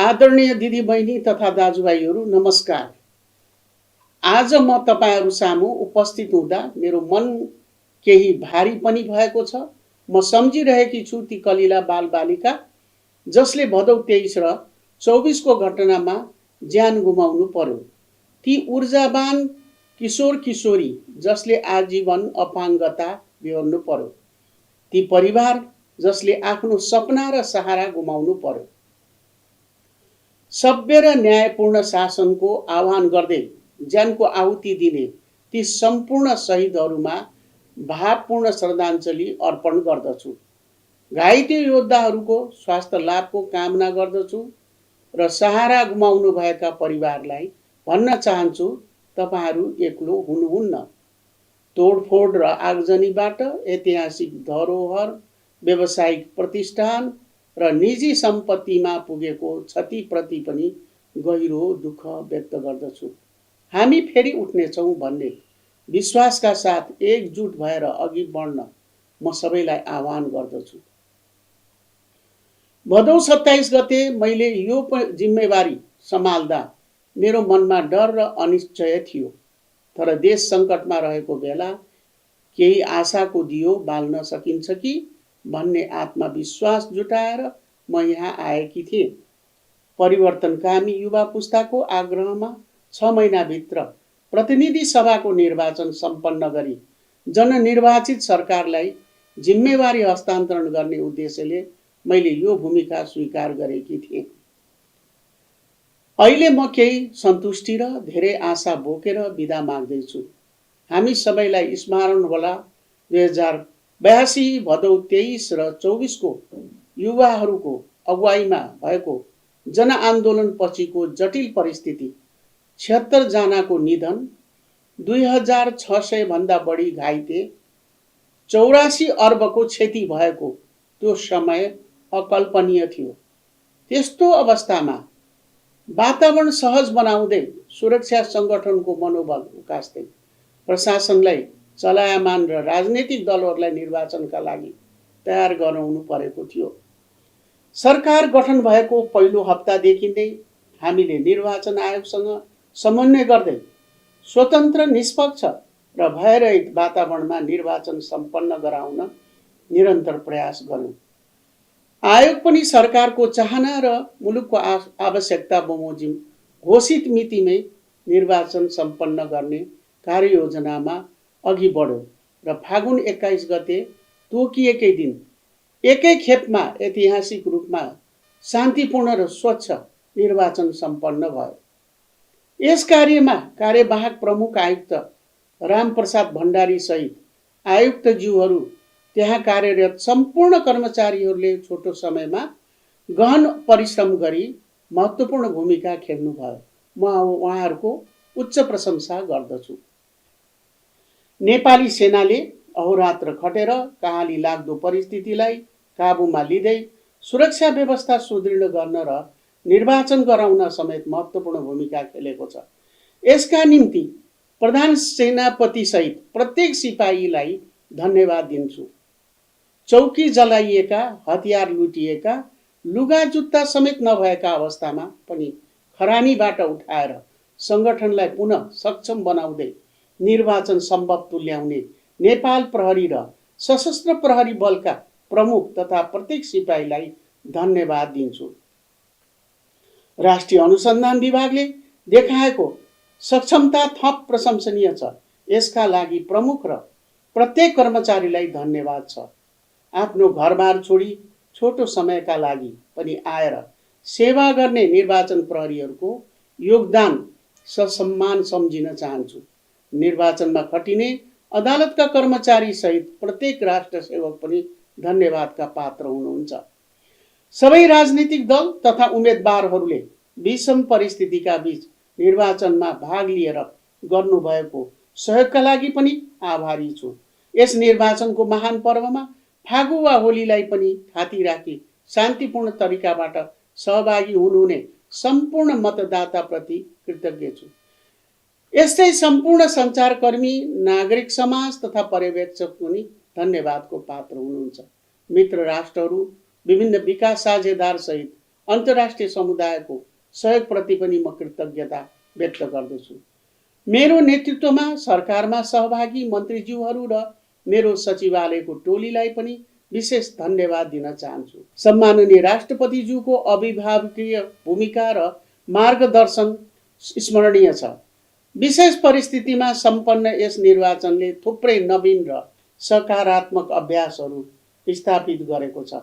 आदरणीय दिदी बहिनी तथा दाजुभाइहरू नमस्कार। आज म तपाईहरु सामु उपस्थित हुँदा मेरो मन केही भारी पनि भएको छ। म सम्झिरहेकी छु ती कलिला बालबालिका जसले भदौ 23 र 24 को घटनामा ज्यान गुमाउनु पर्यो। ती ऊर्जावान किशोर किशोरी जसले आजीवन अपाङ्गता बेहोर्नु पर्यो। ती परिवार जसले आफ्नो सपना र सहारा गुमाउनु पर्यो। सभ्य र न्यायपूर्ण शासनको आह्वान गर्दै ज्यानको आहुति दिने ती सम्पूर्ण शहीदहरूमा भावपूर्ण श्रद्धाञ्जली अर्पण गर्दछु। घाइते योद्धाहरूको स्वास्थ्य लाभको कामना गर्दछु र सहारा गुमाउनु भएका परिवारलाई भन्न चाहन्छु, तपाईहरू एक्लो हुनुहुन्न। तोडफोड र आगजनीबाट ऐतिहासिक धरोहर, व्यावसायिक प्रतिष्ठान र निजी सम्पत्तिमा पुगेको क्षतिप्रति पनि गहिरो दुःख व्यक्त गर्दछु। हामी फेरि उठ्नेछौँ भन्ने विश्वासका साथ एकजुट भएर अघि बढ्न म सबैलाई आह्वान गर्दछु। भदौ 27 गते मैले यो जिम्मेवारी सम्हाल्दा मेरो मनमा डर र अनिश्चय थियो, तर देश सङ्कटमा रहेको बेला केही आशाको दियो बाल्न सकिन्छ कि भन्ने आत्मविश्वास जुटाएर म यहाँ आएकी थिएँ। परिवर्तनकामी युवा पुस्ताको आग्रहमा 6 महिनाभित्र प्रतिनिधि सभाको निर्वाचन सम्पन्न गरी जननिर्वाचित सरकारलाई जिम्मेवारी हस्तान्तरण गर्ने उद्देश्यले मैले यो भूमिका स्वीकार गरेकी थिएँ। अहिले म केही सन्तुष्टि र धेरै आशा बोकेर बिदा माग्दैछु। हामी सबैलाई स्मरण होला 2082 भदौ 23 र 24 को युवाहरूको अगुवाईमा भएको जनआन्दोलन पछिको जटिल परिस्थिति, 76 जनाको निधन, 2600 भन्दा बढी घाइते, 84 अर्बको क्षति भएको त्यो समय अकल्पनीय थियो। त्यस्तो अवस्थामा वातावरण सहज बनाउँदै सुरक्षा सङ्गठनको मनोबल उकास्दै प्रशासनलाई चलायमान र राजनीतिक दलहरूलाई निर्वाचनका लागि तयार गराउनु परेको थियो। सरकार गठन भएको पहिलो हप्तादेखि नै हामीले निर्वाचन आयोगसँग समन्वय गर्दै स्वतन्त्र, निष्पक्ष र भयरहित वातावरणमा निर्वाचन सम्पन्न गराउन निरन्तर प्रयास गर्यौं। आयोग पनि सरकारको चाहना र मुलुकको आवश्यकता बमोजिम घोषित मितिमै निर्वाचन सम्पन्न गर्ने कार्ययोजनामा अघि बढ्यो र फागुन 21 गते तोकिएकै दिन एकै खेपमा ऐतिहासिक रूपमा शान्तिपूर्ण र स्वच्छ निर्वाचन सम्पन्न भयो। यस कार्यमा कार्यवाहक प्रमुख आयुक्त रामप्रसाद भण्डारी सहित आयुक्तज्यूहरू, त्यहाँ कार्यरत सम्पूर्ण कर्मचारीहरूले छोटो समयमा गहन परिश्रम गरी महत्त्वपूर्ण भूमिका खेल्नुभयो। म उहाँहरूको उच्च प्रशंसा गर्दछु। नेपाली सेनाले अहोरात्र खटेर कहाली लाग्दो परिस्थितिलाई काबुमा लिँदै सुरक्षा व्यवस्था सुदृढ गर्न र निर्वाचन गराउन समेत महत्त्वपूर्ण भूमिका खेलेको छ। यसका निम्ति प्रधान सेनापति सहित प्रत्येक सिपाहीलाई धन्यवाद दिन्छु। चौकी जलाइएका, हतियार लुटिएका, लुगा जुत्ता समेत नभएका अवस्थामा पनि खरानीबाट उठाएर सङ्गठनलाई पुनः सक्षम बनाउँदै निर्वाचन सम्भव तुल्याउने नेपाल प्रहरी र सशस्त्र प्रहरी बलका प्रमुख तथा प्रत्येक सिपाहीलाई धन्यवाद दिन्छु। राष्ट्रिय अनुसन्धान विभागले देखाएको सक्षमता थप प्रशंसनीय छ। यसका लागि प्रमुख र प्रत्येक कर्मचारीलाई धन्यवाद छ। आफ्नो घरबार छोडी छोटो समयका लागि पनि आएर सेवा गर्ने निर्वाचन प्रहरीहरूको योगदान ससम्मान सम्झिन चाहन्छु। निर्वाचनमा खटिने अदालतका कर्मचारी सहित प्रत्येक राष्ट्र सेवक पनि धन्यवादका पात्र हुनुहुन्छ। सबै राजनीतिक दल तथा उम्मेदवारहरूले विषम परिस्थितिका बीच निर्वाचनमा भाग लिएर गर्नुभएको सहयोगका लागि पनि आभारी छु। यस निर्वाचनको महान पर्वमा फागु वा होलीलाई पनि थाती राखी शान्तिपूर्ण तरिकाबाट सहभागी हुनुहुने सम्पूर्ण मतदाताप्रति कृतज्ञ छु। यस्तै सम्पूर्ण सञ्चारकर्मी, नागरिक समाज तथा पर्यवेक्षक पनि धन्यवादको पात्र हुनुहुन्छ। मित्र राष्ट्रहरू, विभिन्न विकास साझेदार सहित अन्तर्राष्ट्रिय समुदायको सहयोगप्रति पनि म कृतज्ञता व्यक्त गर्दछु। मेरो नेतृत्वमा सरकारमा सहभागी मन्त्रीज्यूहरू र मेरो सचिवालयको टोलीलाई पनि विशेष धन्यवाद दिन चाहन्छु। सम्माननीय राष्ट्रपतिज्यूको अभिभावकीय भूमिका र मार्गदर्शन स्मरणीय छ। विशेष परिस्थितिमा सम्पन्न यस निर्वाचनले थुप्रै नवीन र सकारात्मक अभ्यासहरू स्थापित गरेको छ।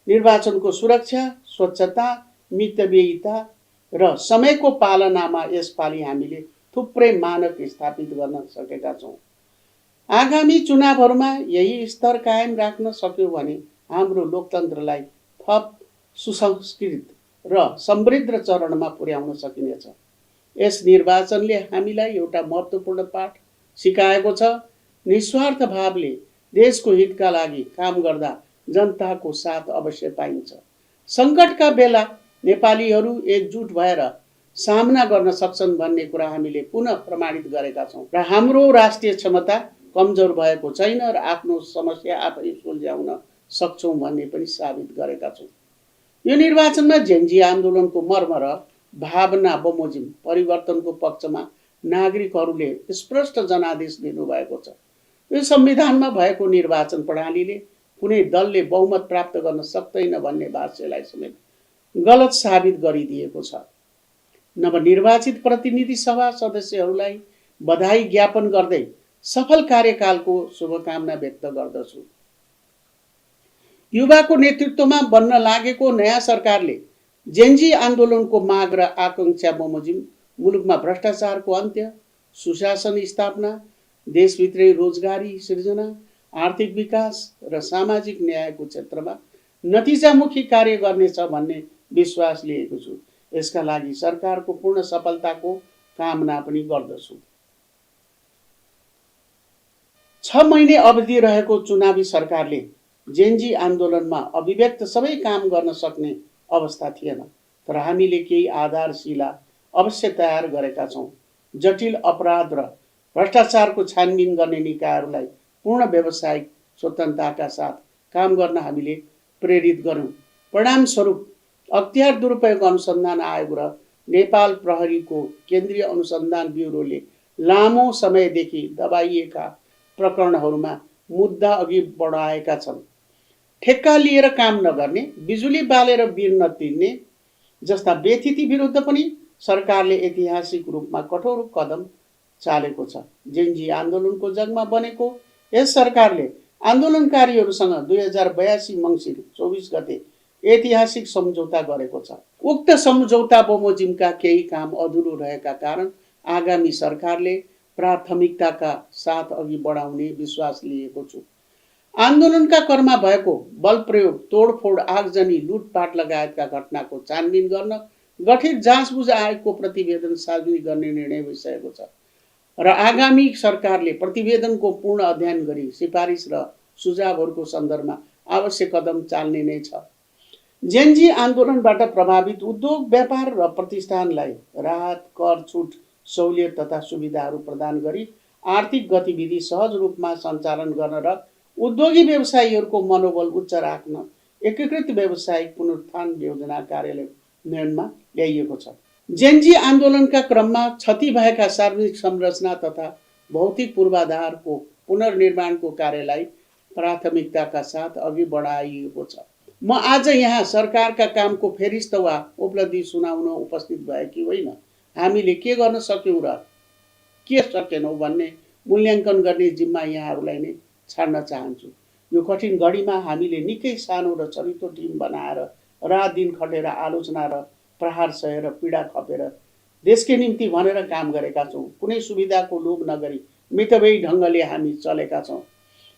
निर्वाचनको सुरक्षा, स्वच्छता, मितव्ययिता र समयको पालनामा यसपालि हामीले थुप्रै मानक स्थापित गर्न सकेका छौँ। आगामी चुनावहरूमा यही स्तर कायम राख्न सक्यौँ भने हाम्रो लोकतन्त्रलाई थप सुसंस्कृत र समृद्ध चरणमा पुर्याउन सकिनेछ। यस निर्वाचनले हामीलाई एउटा महत्त्वपूर्ण पाठ सिकाएको छ। निस्वार्थ भावले देशको हितका लागि काम गर्दा जनताको साथ अवश्य पाइन्छ। सङ्कटका बेला नेपालीहरू एकजुट भएर सामना गर्न सक्छन् भन्ने कुरा हामीले पुनः प्रमाणित गरेका छौँ र हाम्रो राष्ट्रिय क्षमता कमजोर भएको छैन र आफ्नो समस्या आफै सुल्झाउन सक्छौँ भन्ने पनि साबित गरेका छौँ। यो निर्वाचनमा जेनजी आन्दोलनको मर्म र भावना बमोजिम परिवर्तनको पक्षमा नागरिकहरूले स्पष्ट जनादेश दिनुभएको छ। यो संविधानमा भएको निर्वाचन प्रणालीले कुनै दलले बहुमत प्राप्त गर्न सक्दैन भन्ने भाष्यलाई समेत गलत साबित गरिदिएको छ। नवनिर्वाचित प्रतिनिधि सभा सदस्यहरूलाई बधाई ज्ञापन गर्दै सफल कार्यकालको शुभकामना व्यक्त गर्दछु। युवाको नेतृत्वमा बन्न लागेको नयाँ सरकारले जेनजी आन्दोलनको माग र आकांक्षा बमोजिम मुलुकमा भ्रष्टाचारको अन्त्य, सुशासन स्थापना, देशभित्रै रोजगारी सृजना, आर्थिक विकास र सामाजिक न्यायको क्षेत्रमा नतिजामुखी कार्य गर्नेछ भन्ने विश्वास लिएको छु। यसका लागि सरकारको पूर्ण सफलताको कामना पनि गर्दछु। 6 महिने अवधि रहेको चुनावी सरकारले जेनजी आन्दोलनमा अभिव्यक्त सबै काम गर्न सक्ने अवस्था थिएन, तर हामीले केही आधारशिला अवश्य तयार गरेका छौँ। जटिल अपराध र भ्रष्टाचारको छानबिन गर्ने निकायहरूलाई पूर्ण व्यावसायिक स्वतन्त्रताका साथ काम गर्न हामीले प्रेरित गर्यौँ। परिणामस्वरूप अख्तियार दुरुपयोग अनुसन्धान आयोग र नेपाल प्रहरीको केन्द्रीय अनुसन्धान ब्युरोले लामो समयदेखि दबाइएका प्रकरणहरूमा मुद्दा अघि बढाएका छन्। ठेक्का लिएर काम नगर्ने, बिजुली बालेर बिल नतिर्ने जस्ता व्यथिति विरुद्ध पनि सरकारले ऐतिहासिक रूपमा कठोर कदम चालेको छ। जेनजी आन्दोलनको जगमा बनेको यस सरकारले आन्दोलनकारीहरूसँग 2082 मङ्सिर 24 गते ऐतिहासिक सम्झौता गरेको छ। उक्त सम्झौता बमोजिमका केही काम अधुरो रहेका कारण आगामी सरकारले प्राथमिकताका साथ अघि बढाउने विश्वास लिएको छु। आन्दोलनका क्रममा भएको बल प्रयोग, तोडफोड, आगजनी, लुटपाट लगायतका घटनाको छानबिन गर्न गठित जाँचबुझ आयोगको प्रतिवेदन सार्वजनिक गर्ने निर्णय भइसकेको छ र आगामी सरकारले प्रतिवेदनको पूर्ण अध्ययन गरी सिफारिस र सुझावहरूको सन्दर्भमा आवश्यक कदम चाल्ने नै छ। जेनजी आन्दोलनबाट प्रभावित उद्योग, व्यापार र प्रतिष्ठानलाई राहत, कर छुट, सहुलियत तथा सुविधाहरू प्रदान गरी आर्थिक गतिविधि सहज रूपमा सञ्चालन गर्न र उद्योगी व्यवसायीहरूको मनोबल उच्च राख्न एकीकृत व्यावसायिक पुनरुत्थान योजना कार्यान्वयनमा ल्याइएको छ। जेनजी आन्दोलनका क्रममा क्षति भएका सार्वजनिक संरचना तथा भौतिक पूर्वाधारको पुनर्निर्माणको कार्यलाई प्राथमिकताका साथ अघि बढाइएको छ। म आज यहाँ सरकारका कामको फेरिस्त वा उपलब्धि सुनाउन उपस्थित भएकी होइन। हामीले के गर्न सक्यौँ र के सकेनौँ भन्ने मूल्याङ्कन गर्ने जिम्मा यहाँहरूलाई नै छाड्न चाहन्छु। यो कठिन घडीमा हामीले निकै सानो र छरितो टिम बनाएर रात दिन खटेर आलोचना र प्रहार सहेर पीडा खपेर देशकै निम्ति भनेर काम गरेका छौँ। कुनै सुविधाको लोभ नगरी मितव्ययी ढङ्गले हामी चलेका छौँ।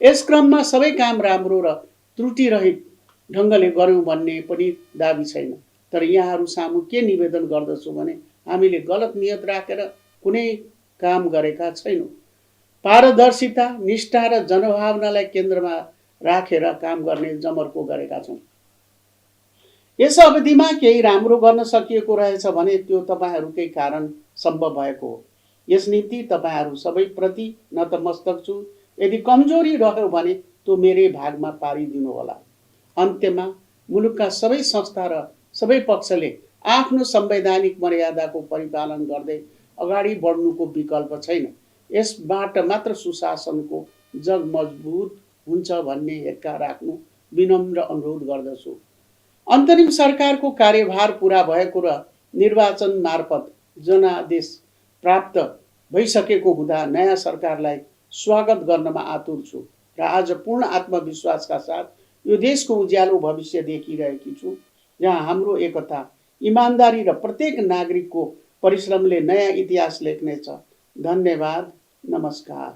यस क्रममा सबै काम राम्रो र त्रुटिरहित ढङ्गले गर्यौँ भन्ने पनि दाबी छैन। तर यहाँहरू सामु के निवेदन गर्दछु भने हामीले गलत नियत राखेर कुनै काम गरेका छैनौँ। पारदर्शिता, निष्ठा र जनभावनालाई केन्द्रमा राखेर काम गर्ने जमर्को गरेका छौँ। यस अवधिमा केही राम्रो गर्न सकिएको रहेछ भने त्यो तपाईँहरूकै कारण सम्भव भएको हो। यस निम्ति तपाईँहरू सबैप्रति नतमस्तक छु। यदि कमजोरी रह्यो भने त्यो मेरै भागमा पारिदिनु होला। अन्त्यमा मुलुकका सबै संस्था र सबै पक्षले आफ्नो संवैधानिक मर्यादाको परिपालन गर्दै अगाडि बढ्नुको विकल्प छैन। यसबाट मात्र सुशासनको जग मजबुत हुन्छ भन्ने हेक्का राख्नु विनम्र अनुरोध गर्दछु। अन्तरिम सरकारको कार्यभार पुरा भएको र निर्वाचन मार्फत जनादेश प्राप्त भइसकेको हुँदा नयाँ सरकारलाई स्वागत गर्नमा आतुर छु र आज पूर्ण आत्मविश्वासका साथ यो देशको उज्यालो भविष्य देखिरहेकी छु, जहाँ हाम्रो एकता, इमानदारी र प्रत्येक नागरिकको परिश्रमले नयाँ इतिहास लेख्नेछ। धन्यवाद। नमस्कार।